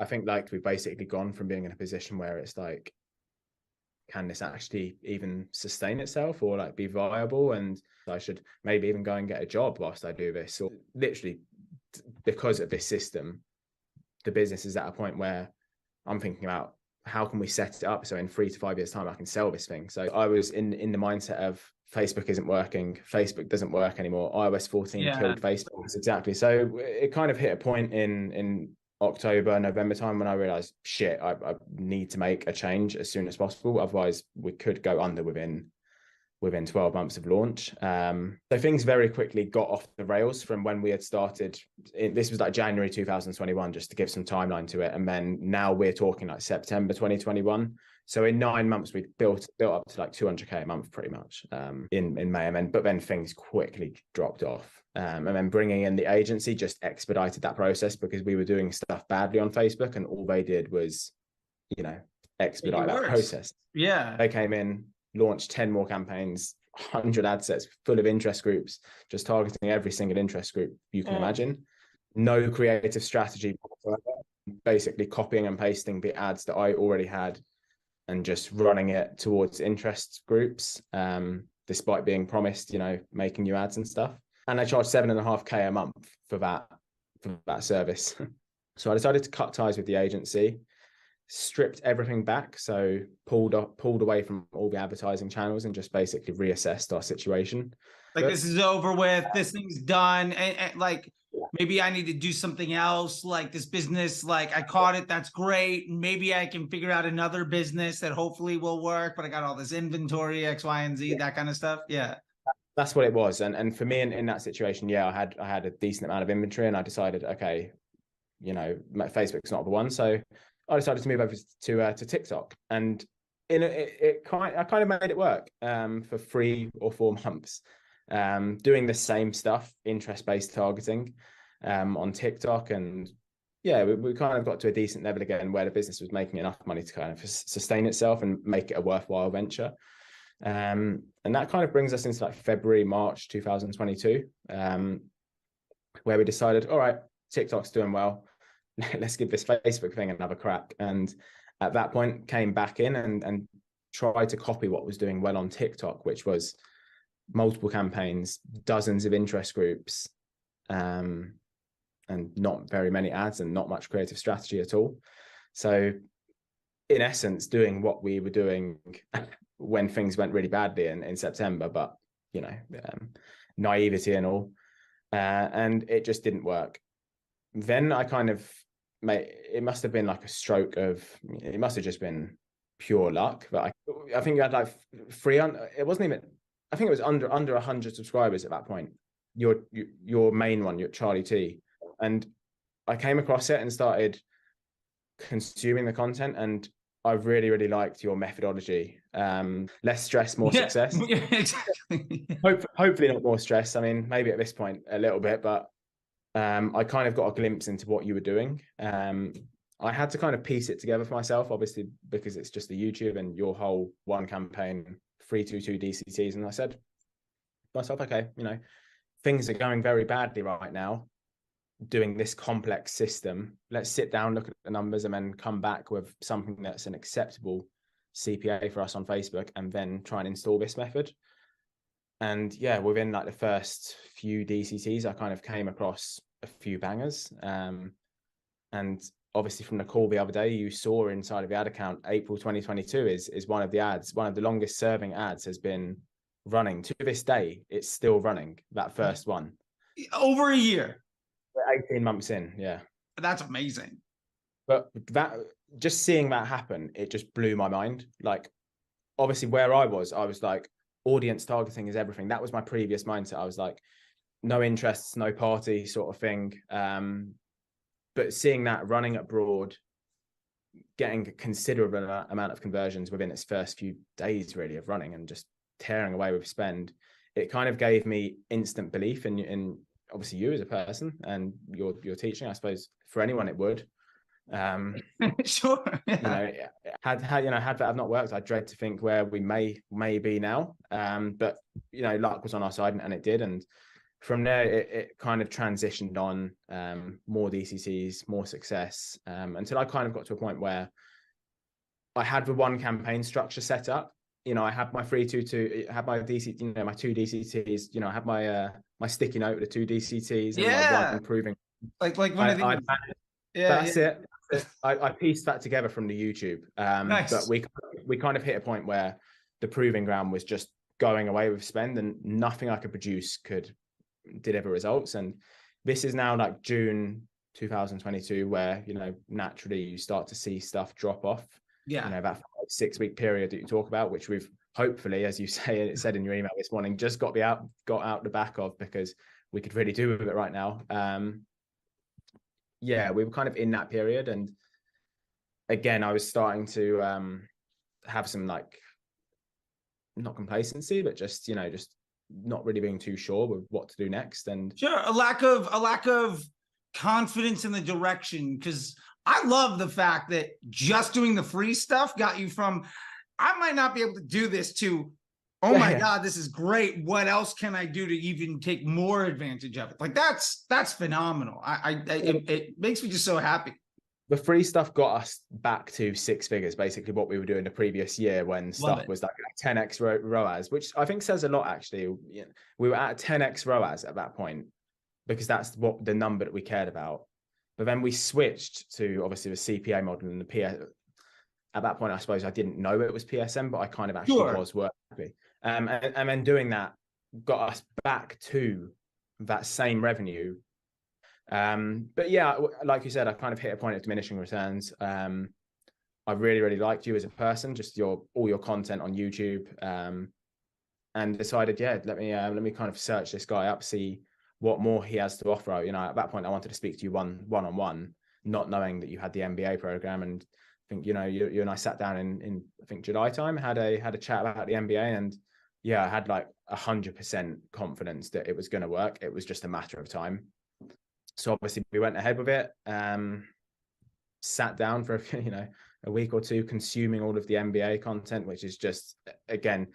I think like we've basically gone from being in a position where it's like, can this actually even sustain itself or like be viable? And I should maybe even go and get a job whilst I do this. Or literally, because of this system, the business is at a point where I'm thinking about how can we set it up so in 3 to 5 years time I can sell this thing. So I was in the mindset of Facebook isn't working, Facebook doesn't work anymore, iOS 14 killed Facebook. Exactly. So it kind of hit a point in October, November time when I realized, shit, I need to make a change as soon as possible. Otherwise we could go under within 12 months of launch. So things very quickly got off the rails from when we had started. This was like January 2021, just to give some timeline to it. And then now we're talking like September 2021. So in 9 months, we built up to like 200K a month pretty much in May. But then things quickly dropped off. And then bringing in the agency just expedited that process because we were doing stuff badly on Facebook and all they did was, expedite that process. Yeah. They came in, launched 10 more campaigns, 100 ad sets full of interest groups, just targeting every single interest group you can imagine. No creative strategy whatsoever. Basically copying and pasting the ads that I already had and just running it towards interest groups, despite being promised, making new ads and stuff. And I charged 7.5K a month for that service. So I decided to cut ties with the agency, stripped everything back, so pulled away from all the advertising channels and just basically reassessed our situation. Like, this is over with, this thing's done, and like maybe I need to do something else, like this business, like I caught it, that's great, maybe I can figure out another business that hopefully will work, but I got all this inventory, X, Y, and Z, that kind of stuff. Yeah, that's what it was. And for me in that situation, I had a decent amount of inventory, and I decided, okay, Facebook's not the one, so I decided to move over to TikTok, and I kind of made it work for 3 or 4 months, doing the same stuff, interest-based targeting on TikTok, and we kind of got to a decent level again where the business was making enough money to kind of sustain itself and make it a worthwhile venture. And that kind of brings us into like February, March 2022, where we decided, all right, TikTok's doing well. Let's give this Facebook thing another crack. And at that point came back in and tried to copy what was doing well on TikTok, which was multiple campaigns, dozens of interest groups, and not very many ads and not much creative strategy at all. So in essence, doing what we were doing when things went really badly in September, but naivety and all, and it just didn't work. Then I kind of it must have been like a stroke of, it must have just been pure luck. But I think you had like it wasn't even, I think it was under 100 subscribers at that point. Your main one, your Charlie T. And I came across it and started consuming the content, and I really, really liked your methodology. Less stress, more success. Yeah, exactly. Hopefully not more stress. I mean, maybe at this point a little bit, but I kind of got a glimpse into what you were doing. I had to kind of piece it together for myself, obviously, because it's just the YouTube and your whole one campaign, 322 DCTs. And I said to myself, okay, things are going very badly right now, doing this complex system. Let's sit down, look at the numbers, and then come back with something that's an acceptable CPA for us on Facebook, and then try and install this method. And within like the first few DCTs, I kind of came across a few bangers. And obviously from the call the other day, you saw inside of the ad account, April 2022 is one of the ads, one of the longest serving ads has been running to this day. It's still running, that first one. Over a year. 18 months in, yeah. That's amazing. But that, just seeing that happen, it just blew my mind. Like, obviously where I was like, audience targeting is everything. That was my previous mindset. I was like, no interests, no party sort of thing. But seeing that running abroad, getting a considerable amount of conversions within its first few days really of running and just tearing away with spend, it kind of gave me instant belief in obviously you as a person and your teaching. I suppose for anyone it would. Sure. Had that not worked, I dread to think where we may be now. But luck was on our side, and it did. And from there, it kind of transitioned on, more DCTs, more success, until I kind of got to a point where I had the one campaign structure set up. You know, I had my 322, I had my DC, you know, my 2 DCTs, you know, I had my my sticky note with the 2 DCTs and my one improving. Like one of these. That's it. I pieced that together from the YouTube. Nice. But we kind of hit a point where the proving ground was just going away with spend, and nothing I could produce could deliver results. And this is now like June 2022, where, you know, naturally you start to see stuff drop off. Yeah. You know, that 6 week period that you talk about, which we've hopefully, as you say, it said in your email this morning, just got out the back of, because we could really do with it right now. Yeah, we were kind of in that period, and again, I was starting to have some, like, not complacency, but just, you know, just not really being too sure with what to do next. And sure, a lack of confidence in the direction, because I love the fact that just doing the free stuff got you from, I might not be able to do this, to, oh my God, this is great. What else can I do to even take more advantage of it? Like, that's phenomenal. It makes me just so happy. The free stuff got us back to 6 figures, basically what we were doing the previous year, when stuff was like 10x ROAS, which I think says a lot, actually. We were at 10x ROAS at that point, because that's what the number that we cared about. But then we switched to, obviously, the CPA model and the PS. At that point, I suppose I didn't know it was PSM, but I kind of actually was working. And then doing that got us back to that same revenue. But yeah, like you said, I kind of hit a point of diminishing returns. I really, really liked you as a person, just all your content on YouTube, and decided, yeah, let me kind of search this guy up, see what more he has to offer. You know, at that point, I wanted to speak to you one-on-one, not knowing that you had the MBA program. And I think, you know, you and I sat down in I think July time, had a chat about the MBA, and yeah, I had like 100% confidence that it was going to work. It was just a matter of time. So obviously we went ahead with it, sat down for, you know, a week or two consuming all of the MBA content, which is just, again,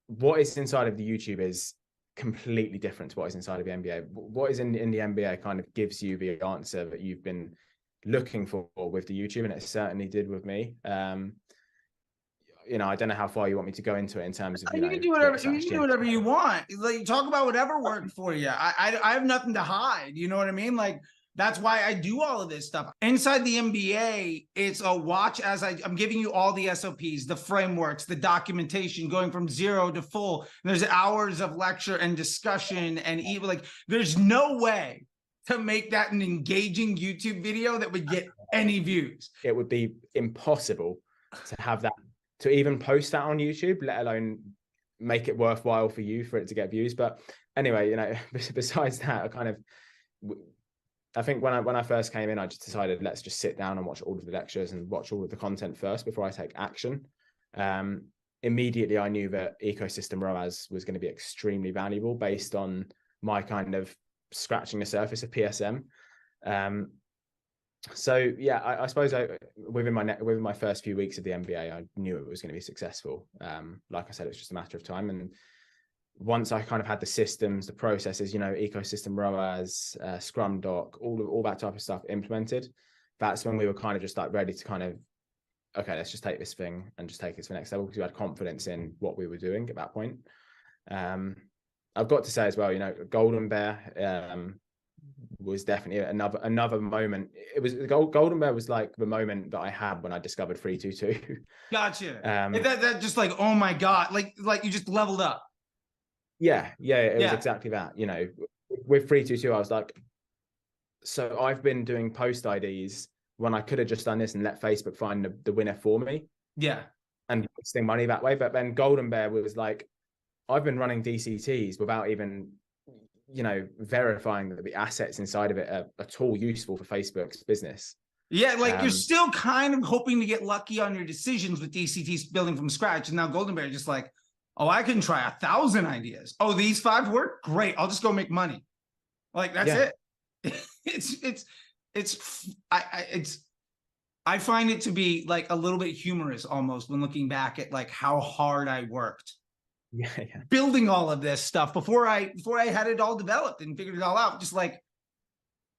what is inside of the YouTube is completely different to what is inside of the MBA. What is in the MBA kind of gives you the answer that you've been looking for with the YouTube, and it certainly did with me. You know, I don't know how far you want me to go into it in terms of, you can do whatever you can do whatever you want. Like, talk about whatever worked for you. I have nothing to hide. You know what I mean? Like, that's why I do all of this stuff. Inside the MBA, it's a watch as I'm giving you all the SOPs, the frameworks, the documentation, going from 0 to full. And there's hours of lecture and discussion, and even, like, there's no way to make that an engaging YouTube video that would get any views. It would be impossible to have that, to even post that on YouTube, let alone make it worthwhile for you for it to get views. But anyway, you know, besides that, I think when I first came in, I just decided, let's just sit down and watch all of the lectures and watch all of the content first before I take action. Immediately, I knew that ecosystem ROAS was going to be extremely valuable based on my kind of scratching the surface of PSM. So yeah, I suppose within my first few weeks of the MBA, I knew it was going to be successful. Like I said, it's just a matter of time. And once I kind of had the systems, the processes, you know, ecosystem ROAS, Scrum Doc, all that type of stuff implemented, that's when we were kind of just like ready to kind of, okay, let's just take this thing and just take it to the next level, because we had confidence in what we were doing at that point. I've got to say as well, you know, Golden Bear was definitely another moment. It was Golden Bear was like the moment that I had when I discovered 322. Gotcha. That just like, oh my God, like you just leveled up. Yeah, it was exactly that. You know, with 322, I was like, so I've been doing post IDs when I could have just done this and let Facebook find the winner for me. Yeah. And wasting money that way. But then Golden Bear was like, I've been running DCTs without even, you know, verifying that the assets inside of it are at all useful for Facebook's business. Yeah, like you're still kind of hoping to get lucky on your decisions with DCTs building from scratch. And now Golden Bear just like, oh, I can try 1,000 ideas. Oh, these 5 work? Great. I'll just go make money. Like, that's it. I find it to be like a little bit humorous almost when looking back at like how hard I worked Yeah. building all of this stuff before I had it all developed and figured it all out. Just like,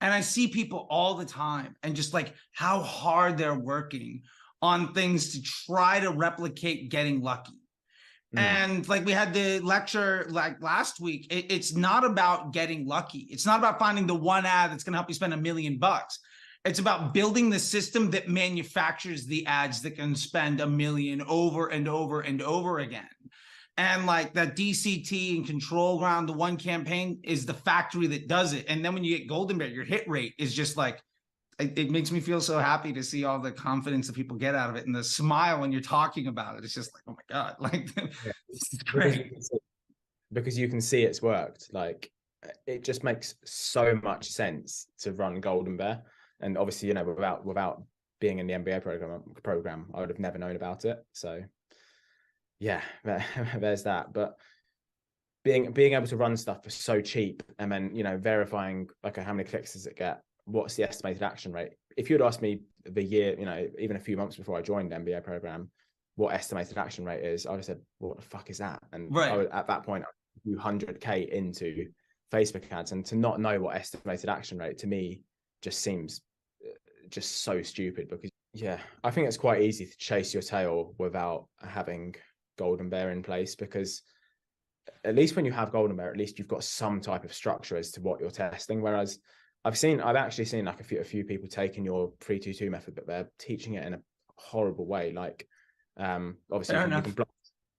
and I see people all the time and just like how hard they're working on things to try to replicate getting lucky. And like we had the lecture like last week, it's not about getting lucky. It's not about finding the one ad that's going to help you spend $1 million. It's about building the system that manufactures the ads that can spend $1 million over and over and over again. And like that DCT and Control Ground, the one campaign is the factory that does it. And then when you get Golden Bear, your hit rate is just like, it makes me feel so happy to see all the confidence that people get out of it and the smile when you're talking about it. It's just like, oh my God, like Yeah. this is great. Because you can see it's worked. Like it just makes so much sense to run Golden Bear. And obviously, you know, without being in the MBA program, I would have never known about it. So yeah, there's that. But being able to run stuff for so cheap and then, you know, verifying, okay, how many clicks does it get? What's the estimated action rate? If you'd asked me the year, you know, even a few months before I joined the MBA program, what estimated action rate is, I would have said, well, what the fuck is that? And right. I would, at that point, I would do 100K into Facebook ads, and to not know what estimated action rate to me just seems just so stupid. Because yeah, I think it's quite easy to chase your tail without having Golden Bear in place, because at least when you have Golden Bear, at least you've got some type of structure as to what you're testing. Whereas I've actually seen like a few people taking your 3-2-2 method, but they're teaching it in a horrible way. Like obviously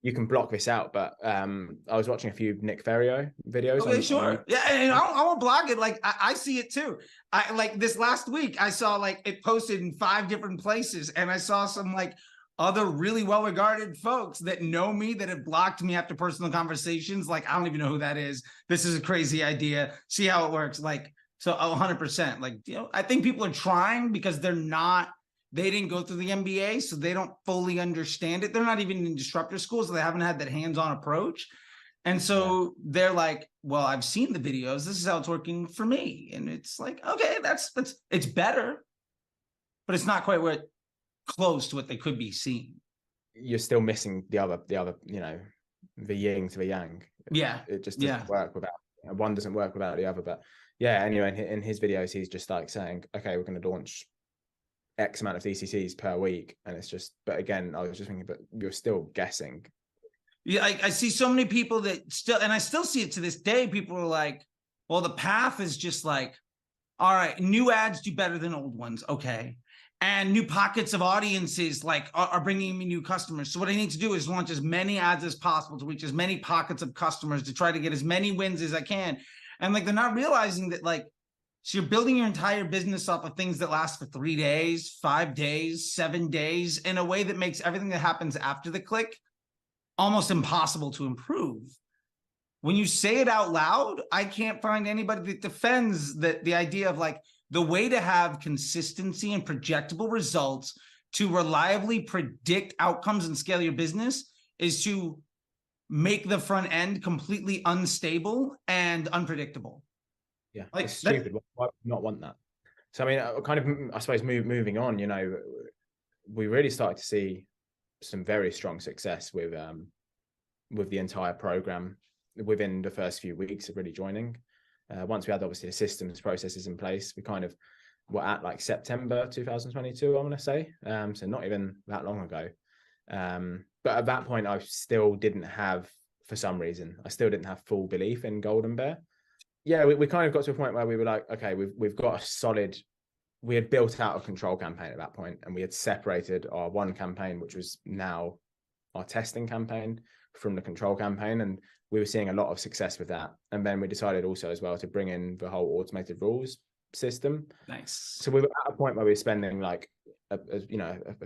you can block this out, but I was watching a few Nick Ferrio videos. Okay, sure. Yeah, and I won't block it. Like I see it too. I like this last week, I saw like it posted in 5 different places, and I saw some like other really well-regarded folks that know me that have blocked me after personal conversations. Like, I don't even know who that is. This is a crazy idea. See how it works. Like, so 100%. Like, you know, I think people are trying because they didn't go through the MBA, so they don't fully understand it. They're not even in disruptor schools, so they haven't had that hands-on approach. And so they're like, well, I've seen the videos. This is how it's working for me. And it's like, okay, that's it's better, but it's not quite what close to what they could be seeing. You're still missing the other, you know, the yin to the yang. Yeah. It just doesn't work without, one doesn't work without the other. But yeah, anyway, in his videos, he's just like saying, okay, we're going to launch X amount of DCCs per week. And it's just, but again, I was just thinking, but you're still guessing. Yeah, I see so many people that still, and I still see it to this day, people are like, well, the path is just like, all right, new ads do better than old ones. Okay. And new pockets of audiences like are bringing me new customers. So what I need to do is launch as many ads as possible to reach as many pockets of customers to try to get as many wins as I can. And like, they're not realizing that, like, so you're building your entire business off of things that last for 3 days, 5 days, 7 days in a way that makes everything that happens after the click almost impossible to improve. When you say it out loud, I can't find anybody that defends the idea of like, the way to have consistency and projectable results to reliably predict outcomes and scale your business is to make the front end completely unstable and unpredictable. Yeah, like, it's stupid. Why would you not want that? So, I mean, kind of, I suppose, moving on, you know, we really started to see some very strong success with the entire program within the first few weeks of really joining. Once we had obviously the systems processes in place, we kind of were at like September 2022, I want to say. So not even that long ago. But at that point, I still didn't have, for some reason, I still didn't have full belief in Golden Bear. Yeah, we kind of got to a point where we were like, okay, we've got a solid, we had built out a control campaign at that point, and we had separated our one campaign, which was now our testing campaign, from the control campaign. And we were seeing a lot of success with that. And then we decided also as well to bring in the whole automated rules system. Nice. So we were at a point where we were spending like a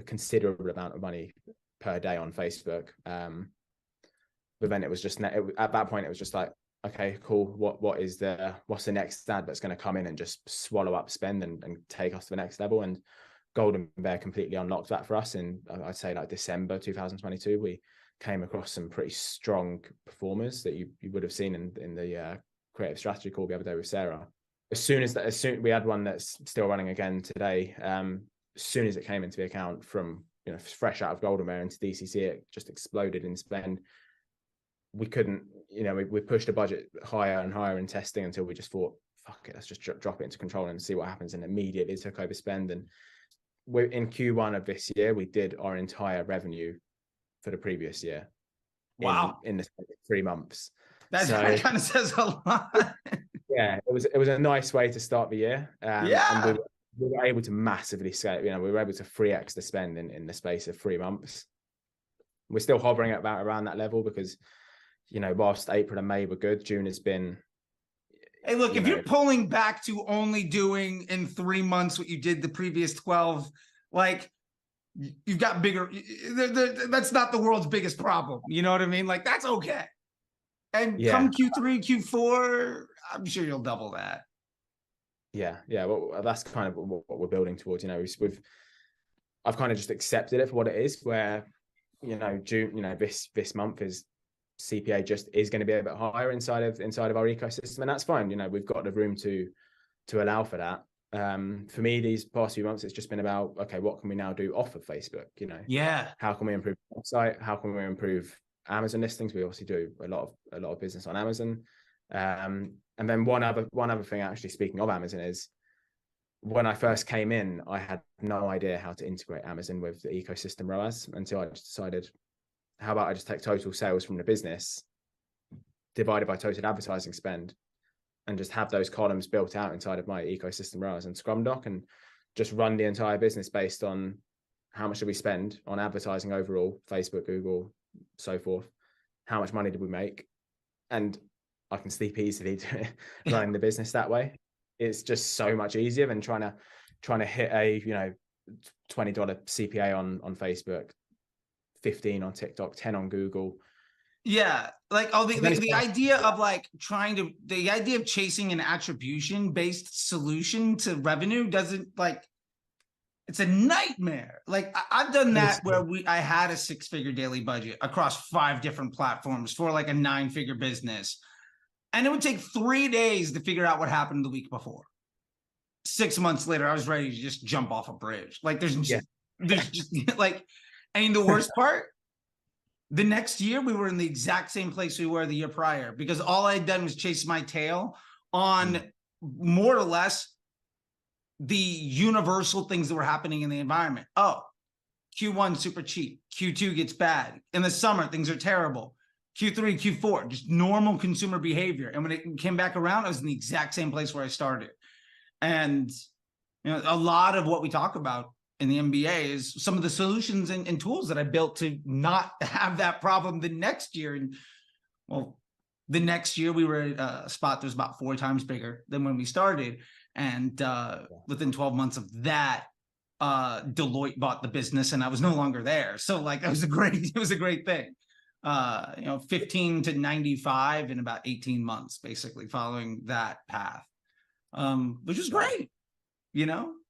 considerable amount of money per day on Facebook. But then it was just, at that point, it was just like, okay, cool. What's the next ad that's going to come in and just swallow up spend and take us to the next level? And Golden Bear completely unlocked that for us. And I'd say like December 2022, we came across some pretty strong performers that you would have seen in the creative strategy call the other day with Sarah. As soon we had one that's still running again today. As soon as it came into the account from, you know, fresh out of Golden Bear into DCC, it just exploded in spend. we couldn't, we pushed the budget higher and higher in testing until we just thought, fuck it, let's just drop it into control and see what happens. And immediately took over spend. And we're in Q1 of this year, we did our entire revenue for the previous year. Wow. In the 3 months. That kind of says a lot. Yeah, it was a nice way to start the year. And we were able to massively scale. We were able to 3x the spend in the space of 3 months. We're still hovering at about around that level because, whilst April and May were good, June has been. Hey, look, if you're pulling back to only doing in 3 months what you did the previous 12, like, you've got bigger, that's not the world's biggest problem. You know what I mean? Like, that's okay. And come Q3, Q4, I'm sure you'll double that. Yeah. Well, that's kind of what we're building towards. I've kind of just accepted it for what it is, where, June, this month is CPA just is going to be a bit higher inside of our ecosystem. And that's fine. We've got the room to allow for that. For me, these past few months, it's just been about, okay, what can we now do off of Facebook? How can we improve the website? How can we improve Amazon listings? We obviously do a lot of business on Amazon. And then one other thing, actually, speaking of Amazon, is when I first came in, I had no idea how to integrate Amazon with the ecosystem ROAS until I just decided, how about I just take total sales from the business divided by total advertising spend, and just have those columns built out inside of my ecosystem ROAS and Scrum Doc, and just run the entire business based on how much did we spend on advertising overall, Facebook, Google, so forth. How much money did we make? And I can sleep easily running the business that way. It's just so much easier than trying to hit a $20 CPA on Facebook, 15 on TikTok, 10 on Google. Yeah, like the idea of the idea of chasing an attribution based solution to revenue doesn't, it's a nightmare. Like, I've done that where I had a 6-figure daily budget across 5 different platforms for like a 9-figure business. And it would take 3 days to figure out what happened the week before. 6 months later, I was ready to just jump off a bridge. Like, there's just like, and the worst part, the next year we were in the exact same place we were the year prior, because all I'd done was chase my tail on more or less the universal things that were happening in the environment. Oh, Q1 super cheap, Q2 gets bad. In the summer, things are terrible. Q3, Q4, just normal consumer behavior. And when it came back around, I was in the exact same place where I started. And a lot of what we talk about in the MBA is some of the solutions and tools that I built to not have that problem the next year. And well, the next year we were at a spot that was about 4 times bigger than when we started. And within 12 months of that, Deloitte bought the business and I was no longer there. So like, it was a great thing. 15 to 95 in about 18 months, basically following that path, which is great,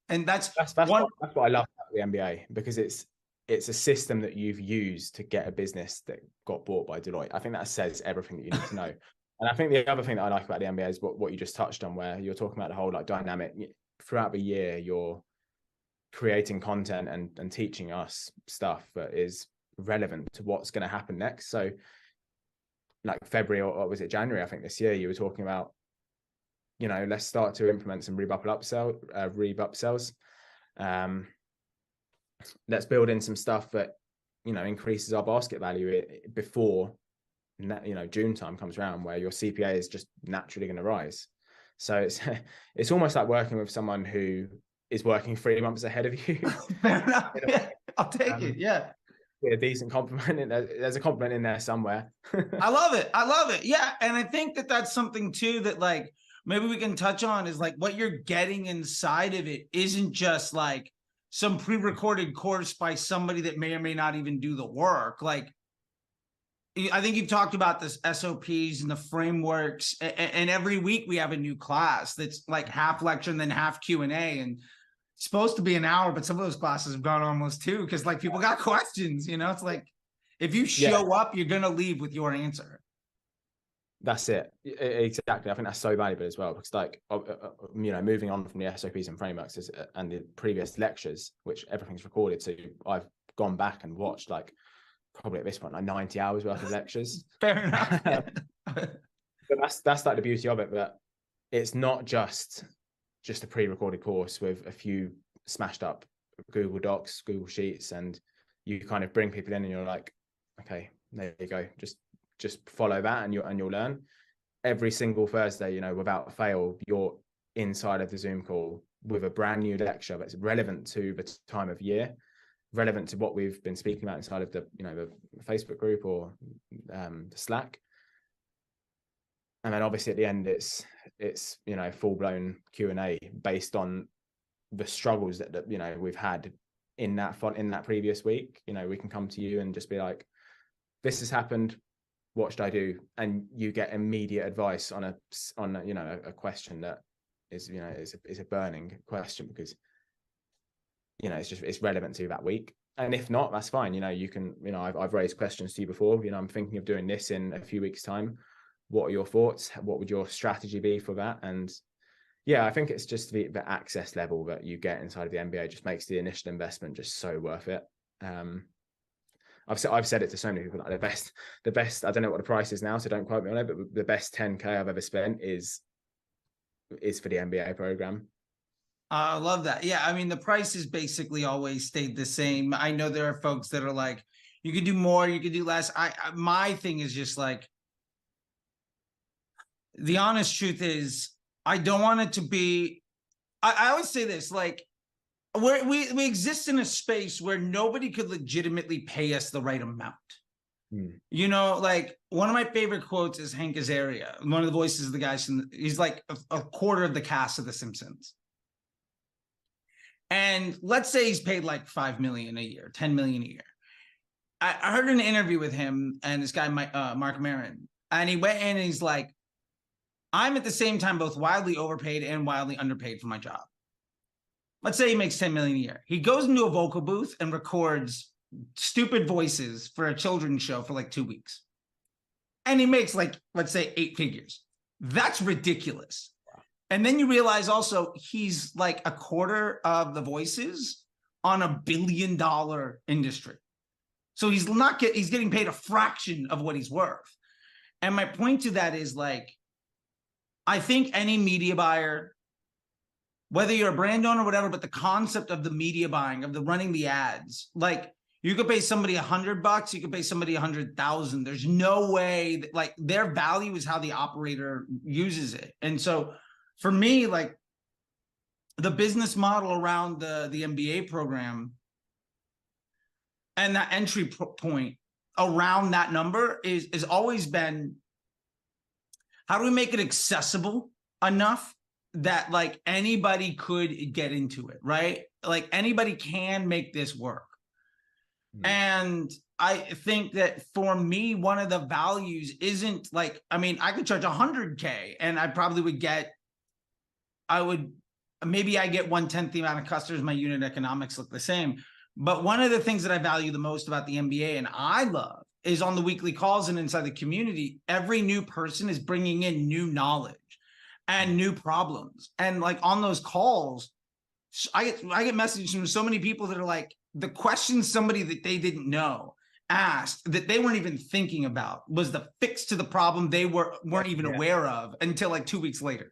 and that's what I love about the MBA, because it's a system that you've used to get a business that got bought by Deloitte. I think that says everything that you need to know. And I think the other thing that I like about the MBA is what you just touched on, where you're talking about the whole dynamic. Throughout the year, you're creating content and teaching us stuff that is relevant to what's going to happen next. So like February or was it January, I think this year, you were talking about, let's start to implement some Reeb upsells. Let's build in some stuff that, increases our basket value before, June time comes around, where your CPA is just naturally going to rise. So it's almost like working with someone who is working 3 months ahead of you. Fair enough. Yeah, I'll take it. Yeah. A decent compliment. There's a compliment in there somewhere. I love it. Yeah. And I think that that's something too that like maybe we can touch on, is like what you're getting inside of it isn't just like some pre-recorded course by somebody that may or may not even do the work. Like, I think you've talked about this SOPs and the frameworks, and every week we have a new class that's like half lecture and then half Q&A, and it's supposed to be an hour, but some of those classes have gone almost 2 because like people got questions. It's like, if you show up, you're gonna leave with your answer. That's it. Exactly. I think that's so valuable as well, because like, moving on from the SOPs and frameworks and the previous lectures, which everything's recorded. So I've gone back and watched like probably at this point like 90 hours worth of lectures. Fair enough. Yeah. But that's like the beauty of it, that it's not just a pre-recorded course with a few smashed up Google Docs, Google Sheets, and you kind of bring people in and you're like, okay, there you go, just follow that and you'll learn. Every single Thursday, you know, without fail, you're inside of the Zoom call with a brand new lecture that's relevant to the time of year, relevant to what we've been speaking about inside of the, you know, the Facebook group or the Slack. And then obviously at the end, it's you know, full-blown Q&A based on the struggles that you know we've had in that previous week. You know, we can come to you and just be like, this has happened, what should I do? And you get immediate advice on a you know, a question that is, you know, is a burning question, because, you know, it's relevant to that week. And if not, that's fine. You know, you can, you know, I've raised questions to you before. You know, I'm thinking of doing this in a few weeks' time. What are your thoughts? What would your strategy be for that? And yeah, I think it's just the access level that you get inside of the MBA just makes the initial investment just so worth it. I've said it to so many people, like the best, I don't know what the price is now, so don't quote me on it, but the best 10K I've ever spent is for the MBA program. I love that. Yeah, I mean, the price has basically always stayed the same. I know there are folks that are like, you could do more, you could do less. My thing is just like, the honest truth is, I don't want it to be, I always say this, like, we exist in a space where nobody could legitimately pay us the right amount. You know, like, one of my favorite quotes is Hank Azaria, one of the voices of the guys he's like a quarter of the cast of The Simpsons. And let's say he's paid like 5 million a year, 10 million a year. I heard an interview with him and this guy, Mark Maron, and he went in and he's like, I'm at the same time both wildly overpaid and wildly underpaid for my job. Let's say he makes 10 million a year. He goes into a vocal booth and records stupid voices for a children's show for like 2 weeks. And he makes like, let's say 8 figures. That's ridiculous. And then you realize also he's like a quarter of the voices on $1 billion industry. So he's getting paid a fraction of what he's worth. And my point to that is, like, I think any media buyer, whether you're a brand owner or whatever, but the concept of the media buying, of the running the ads, like, you could pay somebody $100, you could pay somebody 100,000. There's no way that, like, their value is how the operator uses it. And so for me, like, the business model around the MBA program and that entry point around that number is always been, how do we make it accessible enough that, like, anybody could get into it, right? Like, anybody can make this work. And I think that for me, one of the values isn't like, I mean, I could charge 100K and I probably would get, maybe I get 1/10 the amount of customers, my unit economics look the same. But one of the things that I value the most about the MBA and I love is on the weekly calls and inside the community, every new person is bringing in new knowledge and new problems. And like on those calls, I get messages from so many people that are like, the question somebody that they didn't know asked that they weren't even thinking about was the fix to the problem they weren't even aware of until like 2 weeks later.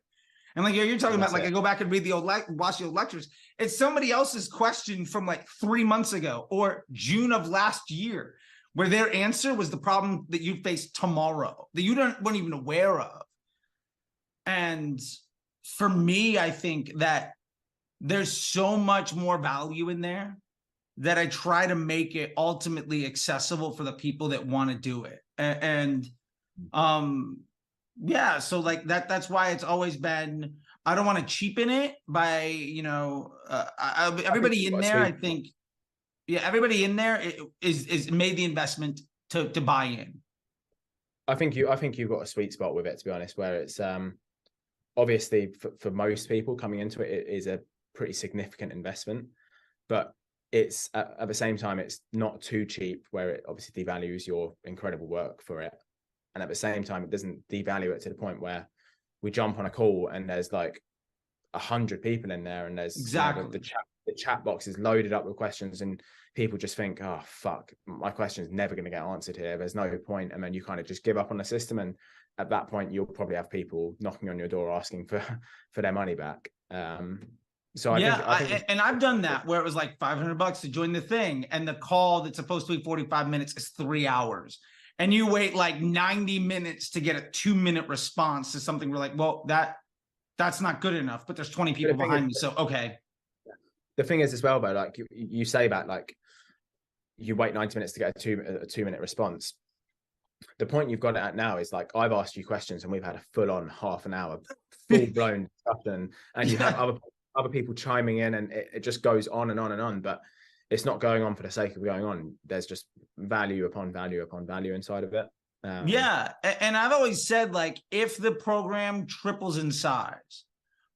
And like you're talking about, like, I go back and read watch the old lectures. It's somebody else's question from like 3 months ago or June of last year, where their answer was the problem that you face tomorrow that you weren't even aware of. And for me, I think that there's so much more value in there that I try to make it ultimately accessible for the people that want to do it. And yeah, so like that's why it's always been, I don't want to cheapen it by, you know, everybody in there, I think, yeah, everybody in there is made the investment to buy in. I think you've got a sweet spot with it, to be honest, where it's obviously for most people coming into it, it is a pretty significant investment, but it's at the same time, it's not too cheap where it obviously devalues your incredible work for it. And at the same time, it doesn't devalue it to the point where we jump on a call and there's like 100 people in there and there's exactly the chat the chat box is loaded up with questions, and people just think, oh fuck, my question is never going to get answered here, there's no point. And then you kind of just give up on the system, and at that point you'll probably have people knocking on your door asking for their money back. So I think and I've done that where it was like $500 to join the thing, and the call that's supposed to be 45 minutes is 3 hours, and you wait like 90 minutes to get a 2-minute response to something. We're like, well, that's not good enough, but there's 20 people behind me, so okay. The thing is as well, though, like you say that, like you wait 90 minutes to get a 2-minute response. The point you've got it at now is like, I've asked you questions and we've had a full-on half an hour, full-blown discussion, and you have other people chiming in, and it just goes on and on and on. But it's not going on for the sake of going on. There's just value upon value upon value inside of it. Yeah, and I've always said, like, if the program triples in size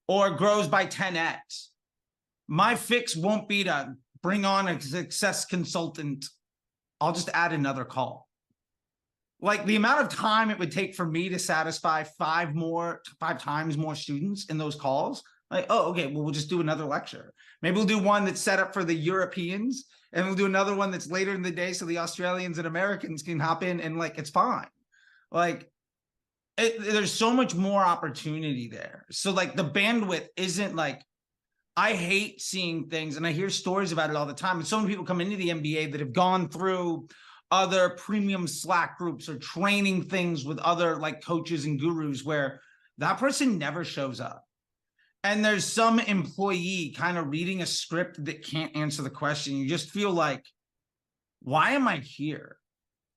or grows by 10x, my fix won't be to bring on a success consultant. I'll just add another call. Like, the amount of time it would take for me to satisfy 5 times more students in those calls. Like, oh, okay, well, we'll just do another lecture. Maybe we'll do one that's set up for the Europeans, and we'll do another one that's later in the day so the Australians and Americans can hop in, and like, it's fine. Like, there's so much more opportunity there. So like, the bandwidth isn't like, I hate seeing things, and I hear stories about it all the time. And so many people come into the MBA that have gone through other premium Slack groups or training things with other like coaches and gurus where that person never shows up. And there's some employee kind of reading a script that can't answer the question. You just feel like, why am I here?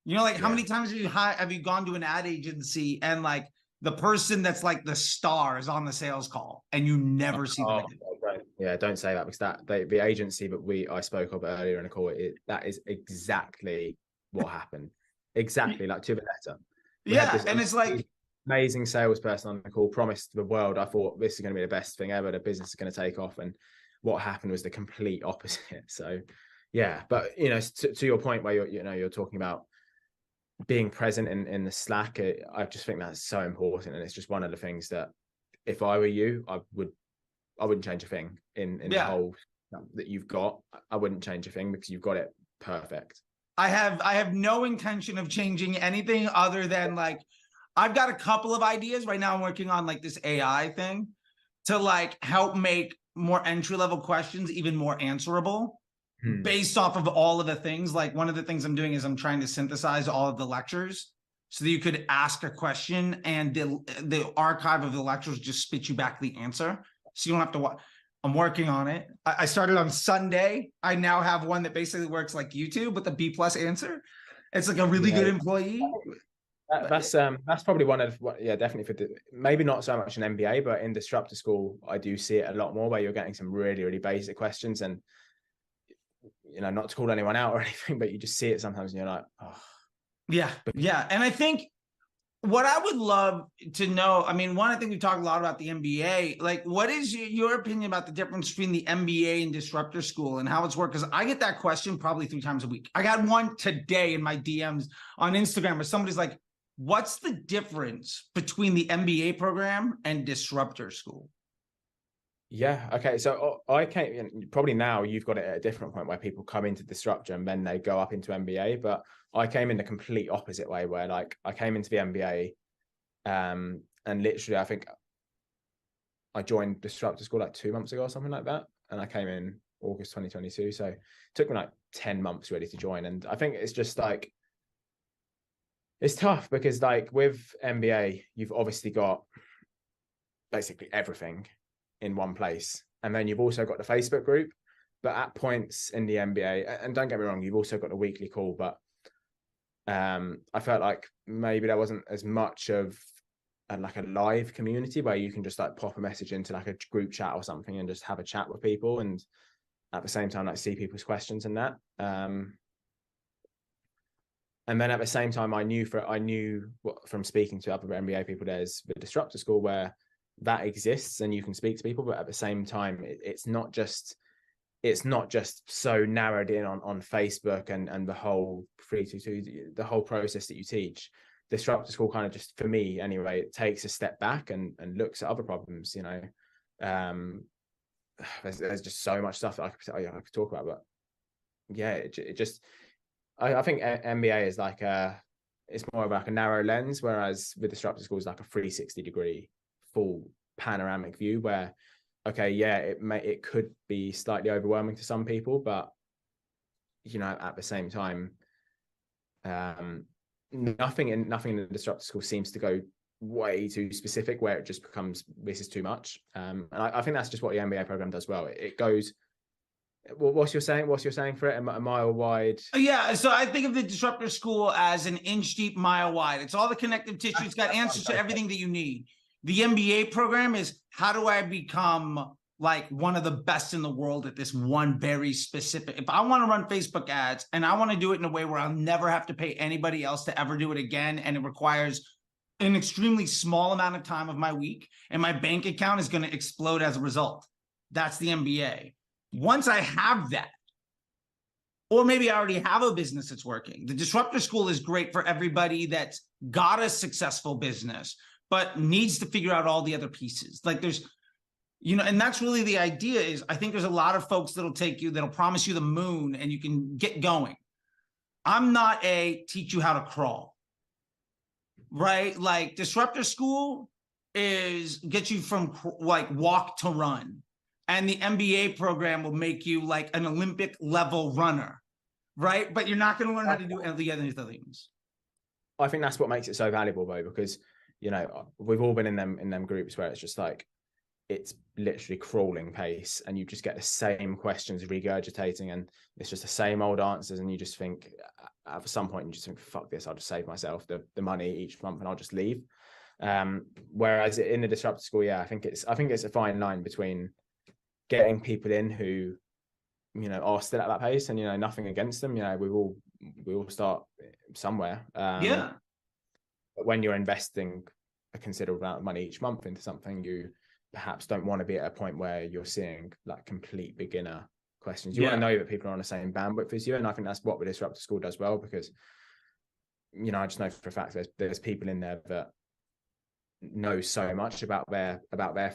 You know, like, how many times have you gone to an ad agency and like the person that's like the star is on the sales call and you never see them again? Yeah, don't say that, because the agency that I spoke of earlier in the call, that is exactly what happened. Exactly, like to the letter. And it's like, amazing salesperson on the call promised the world, I thought this is going to be the best thing ever, the business is going to take off, and what happened was the complete opposite. So yeah, but you know, to your point where you're talking about being present in the Slack, I just think that's so important, and it's just one of the things that if I were you, I wouldn't change a thing in the whole that you've got. I wouldn't change a thing because you've got it perfect. I have no intention of changing anything other than like, I've got a couple of ideas right now. I'm working on like this AI thing to like help make more entry-level questions even more answerable based off of all of the things. Like, one of the things I'm doing is I'm trying to synthesize all of the lectures so that you could ask a question and the archive of the lectures just spit you back the answer. So you don't have to watch. I'm working on it. I started on Sunday. I now have one that basically works like YouTube with a B+ answer. It's like a really good employee. That's probably one of definitely for maybe not so much an MBA, but in Disruptor School I do see it a lot more, where you're getting some really, really basic questions, and you know, not to call anyone out or anything, but you just see it sometimes and you're like, oh. Yeah. And I think what I would love to know, I mean, one, I think we talked a lot about the MBA. Like, what is your opinion about the difference between the MBA and Disruptor School and how it's worked? Because I get that question probably 3 times a week. I got one today in my DMs on Instagram where somebody's like, what's the difference between the MBA program and Disruptor School? Yeah. Okay. So I came, probably now you've got it at a different point where people come into Disruptor and then they go up into MBA, but I came in the complete opposite way, where like I came into the MBA and literally I think I joined Disruptor School like 2 months ago or something like that. And I came in August 2022. So it took me like 10 months really to join. And I think it's just like, it's tough because like with MBA, you've obviously got basically everything in one place. And then you've also got the Facebook group, but at points in the MBA, and don't get me wrong, you've also got a weekly call, but I felt like maybe there wasn't as much of like a live community where you can just like pop a message into like a group chat or something and just have a chat with people, and at the same time like see people's questions and that. And then at the same time, I knew from speaking to other MBA people, there's the Disruptor School where that exists and you can speak to people, but at the same time, it's not just so narrowed in on Facebook and the whole 322, the whole process that you teach. Disruptor School kind of just, for me anyway, it takes a step back and looks at other problems, you know, there's just so much stuff that I could talk about, but yeah, it just, I think MBA is like it's more of like a narrow lens, whereas with disruptive school is like a 360-degree full panoramic view where, okay, yeah, it could be slightly overwhelming to some people, but at the same time, nothing in the disruptive school seems to go way too specific where it just becomes, this is too much. And I think that's just what the MBA program does well. It goes, what's your saying for it? A mile wide. Yeah, so I think of the disruptor school as an inch deep, mile wide. It's all the connective tissue. It's got answers to everything that you need. The MBA program is, how do I become like one of the best in the world at this one very specific? If I want to run Facebook ads and I want to do it in a way where I'll never have to pay anybody else to ever do it again, and it requires an extremely small amount of time of my week, and my bank account is going to explode as a result. That's the MBA. Once I have that, or maybe I already have a business that's working, the disruptor school is great for everybody that's got a successful business, but needs to figure out all the other pieces. Like there's, and that's really the idea is, I think there's a lot of folks that'll promise you the moon and you can get going. I'm not a teach you how to crawl, right? Like disruptor school is get you from like walk to run. And the MBA program will make you like an Olympic level runner, right? But you're not going to learn how to do the other things. I think that's what makes it so valuable, though, because we've all been in them groups where it's just like, it's literally crawling pace, and you just get the same questions regurgitating, and it's just the same old answers, and you just think, at some point, you just think, fuck this, I'll just save myself the money each month, and I'll just leave. Whereas in the disruptive school, yeah, I think it's a fine line between getting people in who, are still at that pace, and nothing against them. We all start somewhere. Yeah. But when you're investing a considerable amount of money each month into something, you perhaps don't want to be at a point where you're seeing like complete beginner questions. You want to know that people are on the same bandwidth as you, and I think that's what the disruptive school does well, because I just know for a fact there's people in there that know so much about their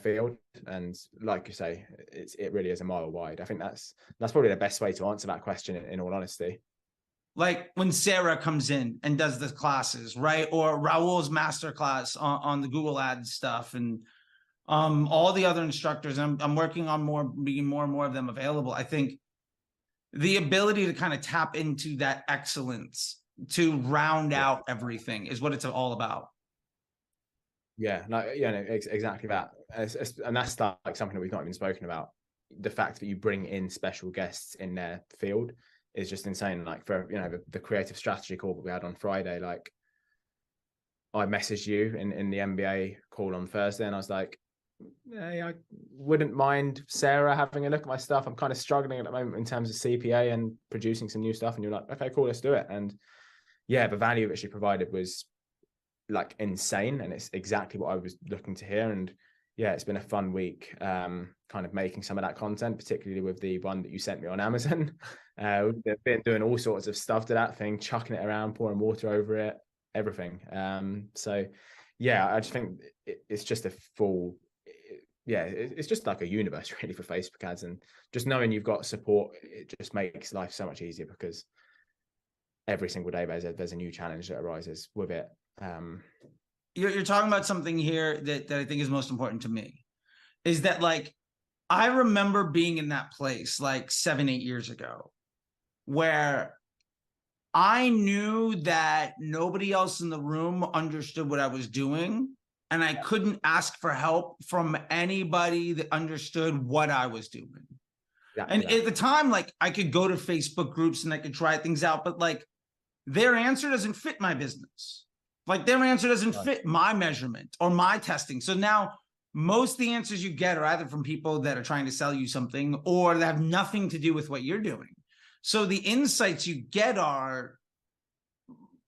field, and like you say, it really is a mile wide. I think that's probably the best way to answer that question, in all honesty. Like when Sarah comes in and does the classes, right? Or Raul's masterclass on the Google Ads stuff, and all the other instructors. I'm working on being more and more of them available. I think the ability to kind of tap into that excellence to round out everything is what it's all about. Yeah, no, exactly that. And that's like something that we've not even spoken about. The fact that you bring in special guests in their field is just insane. Like for, the creative strategy call that we had on Friday, like I messaged you in the MBA call on Thursday, and I was like, hey, I wouldn't mind Sarah having a look at my stuff. I'm kind of struggling at the moment in terms of CPA and producing some new stuff. And you're like, okay, cool, let's do it. And yeah, the value that she provided was like insane, and it's exactly what I was looking to hear. And yeah, it's been a fun week, kind of making some of that content, particularly with the one that you sent me on Amazon. We've been doing all sorts of stuff to that thing, chucking it around, pouring water over it, everything. So yeah, I just think it's just a full, it's just like a universe really for Facebook ads, and just knowing you've got support, it just makes life so much easier, because every single day there's a new challenge that arises with it. You're talking about something here that I think is most important to me, is that like I remember being in that place like 7-8 years ago where I knew that nobody else in the room understood what I was doing, and I couldn't ask for help from anybody that understood what I was doing. And at the time, like I could go to Facebook groups and I could try things out, but like their answer doesn't fit my business. Like their answer doesn't fit my measurement or my testing. So now most of the answers you get are either from people that are trying to sell you something, or that have nothing to do with what you're doing. So the insights you get are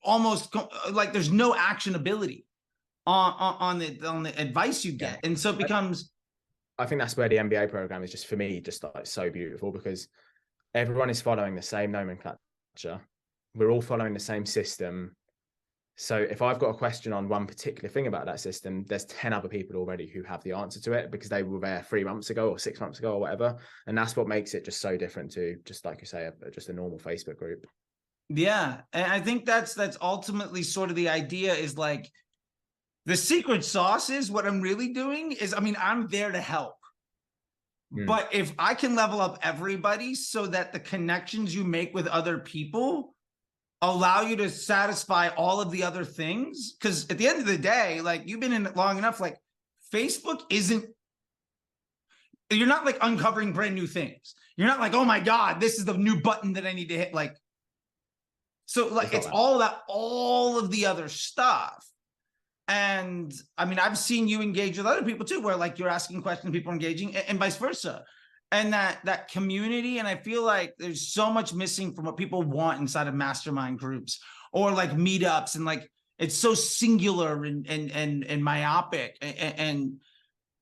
almost like there's no actionability on the advice you get. And so it becomes, I think that's where the MBA program is just, for me, just like so beautiful, because everyone is following the same nomenclature. We're all following the same system. So if I've got a question on one particular thing about that system, there's 10 other people already who have the answer to it because they were there 3 months ago or 6 months ago or whatever. And that's what makes it just so different to, just like you say, just a normal Facebook group. Yeah. And I think that's ultimately sort of the idea, is like, the secret sauce is what I'm really doing is, I mean, I'm there to help. But if I can level up everybody so that the connections you make with other people allow you to satisfy all of the other things, because at the end of the day, like, you've been in it long enough, like, Facebook isn't, you're not like uncovering brand new things. You're not like, oh my God, this is the new button that I need to hit. Like, so like, it's all that, all of the other stuff. And I mean, I've seen you engage with other people too, where like you're asking questions, people are engaging, and vice versa. And that community. And I feel like there's so much missing from what people want inside of mastermind groups or like meetups. And like, it's so singular and myopic. And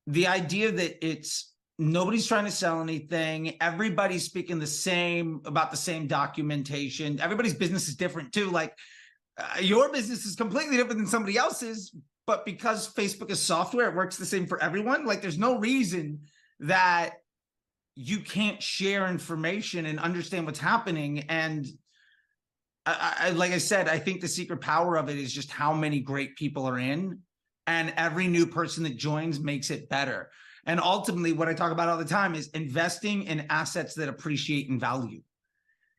the idea that it's, nobody's trying to sell anything. Everybody's speaking about the same documentation. Everybody's business is different too. Like, your business is completely different than somebody else's, but because Facebook is software, it works the same for everyone. Like, there's no reason that you can't share information and understand what's happening. And I like I said, I think the secret power of it is just how many great people are in, and every new person that joins makes it better. And ultimately, what I talk about all the time is investing in assets that appreciate in value.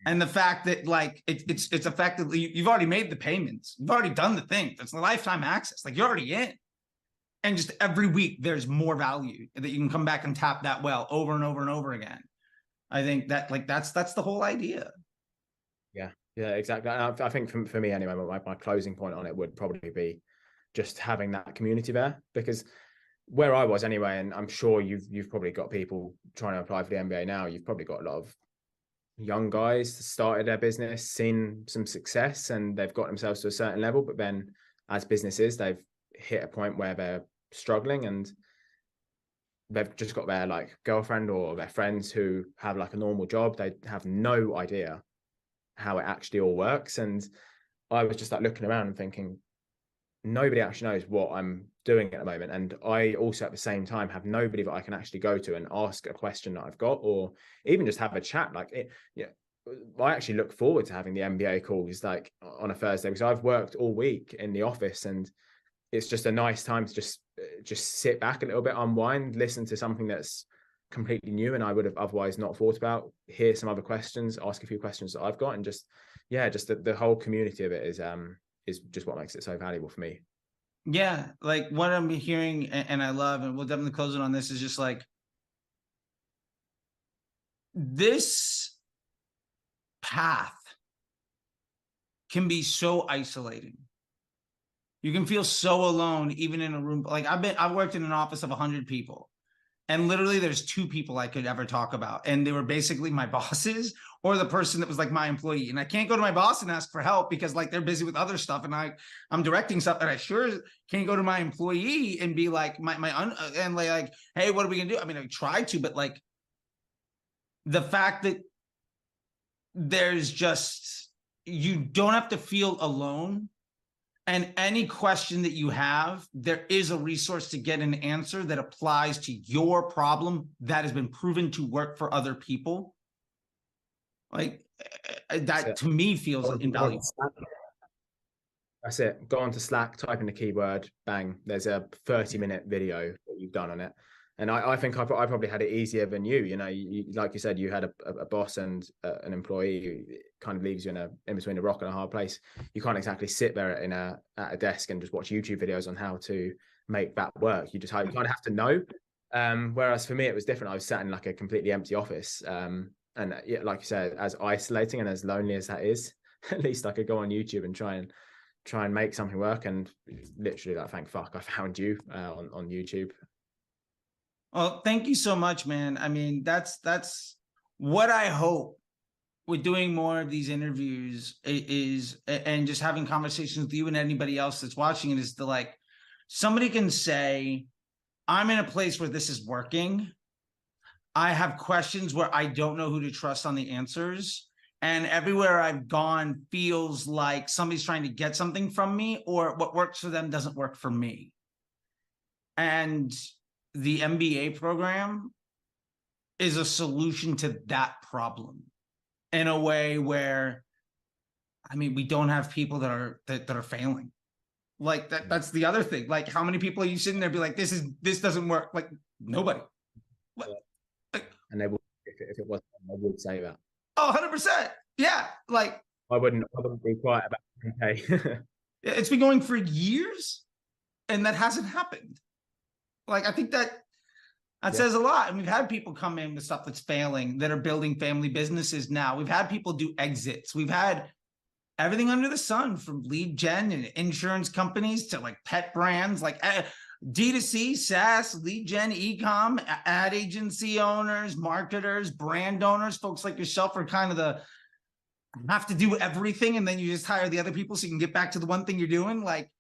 And the fact that like it's effectively, you've already made the payments, you've already done the thing. That's the lifetime access. Like, you're already in, and just every week there's more value that you can come back and tap that well over and over and over again. I think that like that's the whole idea. Yeah, exactly. I think for me anyway, my closing point on it would probably be just having that community there, because where I was anyway, and I'm sure you've probably got people trying to apply for the MBA now. You've probably got a lot of young guys that started their business, seen some success, and they've got themselves to a certain level, but then as businesses, they've hit a point where they're struggling, and they've just got their like girlfriend or their friends who have like a normal job. They have no idea how it actually all works. And I was just like looking around and thinking, nobody actually knows what I'm doing at the moment. And I also at the same time have nobody that I can actually go to and ask a question that I've got, or even just have a chat. Like it, yeah, I actually look forward to having the MBA calls like on a Thursday, because I've worked all week in the office, and it's just a nice time to just sit back a little bit, unwind, listen to something that's completely new and I would have otherwise not thought about, hear some other questions, ask a few questions that I've got, and just the whole community of it is just what makes it so valuable for me. Yeah, like what I'm hearing and I love, and we'll definitely close it on this, is just like, this path can be so isolating. You can feel so alone, even in a room. Like I've worked in an office of 100 people, and literally there's 2 people I could ever talk about. And they were basically my bosses or the person that was like my employee. And I can't go to my boss and ask for help because like they're busy with other stuff. And I'm directing stuff, and I sure can't go to my employee and be like and like, hey, what are we gonna do? I mean, I try to, but like the fact that there's just, you don't have to feel alone. And any question that you have, there is a resource to get an answer that applies to your problem that has been proven to work for other people. Like that to me feels invaluable. That's it. Go on to Slack, type in the keyword, bang. There's a 30-minute video that you've done on it. And I think I probably had it easier than you. You know, like you said, you had a boss and an employee who kind of leaves you in between a rock and a hard place. You can't exactly sit there at a desk and just watch YouTube videos on how to make that work. You kind of have to know. Whereas for me, it was different. I was sat in like a completely empty office. And yeah, like you said, as isolating and as lonely as that is, at least I could go on YouTube and try and make something work. And literally, like, thank fuck I found you on YouTube. Well, thank you so much, man. I mean, that's what I hope with doing more of these interviews is, and just having conversations with you and anybody else that's watching it, is to like, somebody can say, I'm in a place where this is working. I have questions where I don't know who to trust on the answers. And everywhere I've gone feels like somebody's trying to get something from me, or what works for them doesn't work for me. And the MBA program is a solution to that problem in a way where, I mean, we don't have people that are failing. Like that's the other thing. Like, how many people are you sitting there be like, this doesn't work? Like, nobody. Yeah. And they would, if it wasn't, they would say that. Oh, 100%. Yeah. Like, I wouldn't be quiet about it. it's been going for years and that hasn't happened. Like, I think that says a lot. And we've had people come in with stuff that's failing that are building family businesses now. We've had people do exits. We've had everything under the sun, from lead gen and insurance companies to like pet brands, like D2C, SaaS, lead gen, e-com, ad agency owners, marketers, brand owners. Folks like yourself are kind of the have to do everything, and then you just hire the other people so you can get back to the one thing you're doing. Like,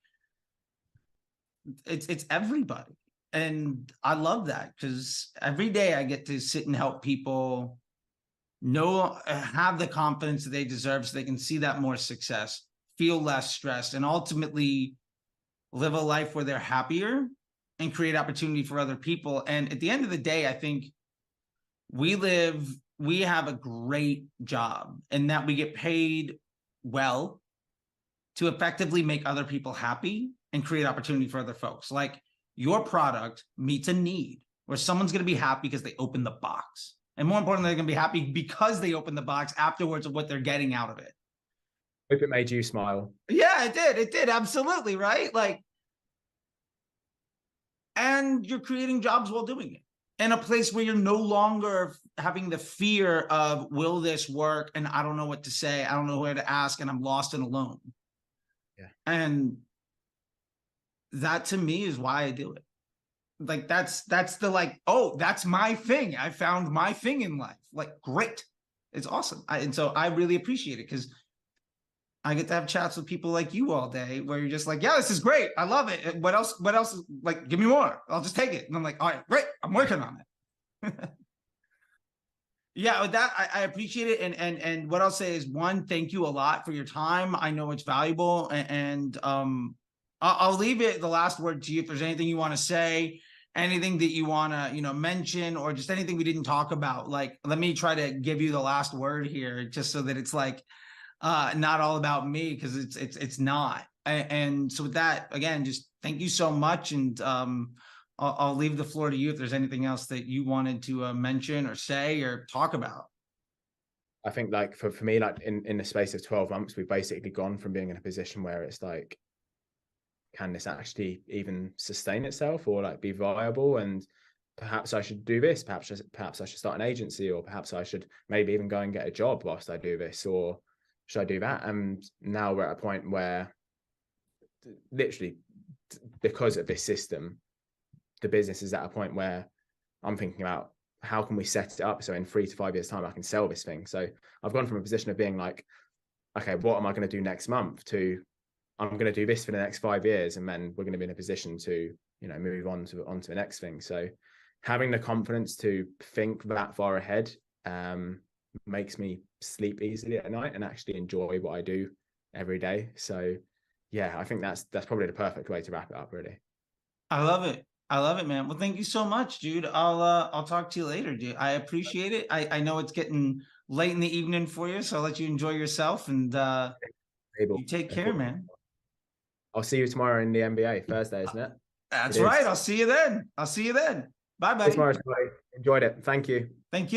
it's everybody. And I love that, because every day I get to sit and help people have the confidence that they deserve so they can see that more success, feel less stressed, and ultimately live a life where they're happier and create opportunity for other people. And at the end of the day, I think we have a great job in that we get paid well to effectively make other people happy and create opportunity for other folks. Like, your product meets a need where someone's going to be happy because they open the box. And more importantly, they're going to be happy because they open the box afterwards of what they're getting out of it. Hope it made you smile. Yeah, it did. It did. Absolutely. Right. Like, and you're creating jobs while doing it in a place where you're no longer having the fear of, will this work? And I don't know what to say. I don't know where to ask, and I'm lost and alone. Yeah. And that to me is why I do it. Like, that's the, like, oh, that's my thing. I found my thing in life. Like, great. It's awesome. And so I really appreciate it, because I get to have chats with people like you all day where you're just like, yeah, this is great. I love it. What else? Like, give me more. I'll just take it. And I'm like, all right, great. I'm working on it. Yeah, with that, I appreciate it. And what I'll say is, one, thank you a lot for your time. I know it's valuable. And I'll leave it, the last word, to you. If there's anything you want to say, anything that you want to, mention, or just anything we didn't talk about, like, let me try to give you the last word here, just so that it's like, not all about me, because it's not. And so with that, again, just thank you so much. And I'll leave the floor to you if there's anything else that you wanted to mention or say or talk about. I think, like, for me, like, in the space of 12 months, we've basically gone from being in a position where it's like, can this actually even sustain itself or like be viable? And perhaps I should do this, perhaps I should start an agency, or perhaps I should maybe even go and get a job whilst I do this, or should I do that? And now we're at a point where, literally, because of this system, the business is at a point where I'm thinking about, how can we set it up so in 3 to 5 years time I can sell this thing? So I've gone from a position of being like, okay, what am I going to do next month, to I'm going to do this for the next 5 years, and then we're going to be in a position to, move on to the next thing. So having the confidence to think that far ahead makes me sleep easily at night and actually enjoy what I do every day. So yeah, I think that's probably the perfect way to wrap it up, really. I love it. I love it, man. Well, thank you so much, dude. I'll talk to you later, dude. I appreciate it. I know it's getting late in the evening for you, so I'll let you enjoy yourself, and you take care, man. I'll see you tomorrow in the NBA, Thursday, isn't it? That's right. I'll see you then. Bye, buddy. Tomorrow, enjoyed it. Thank you. Thank you.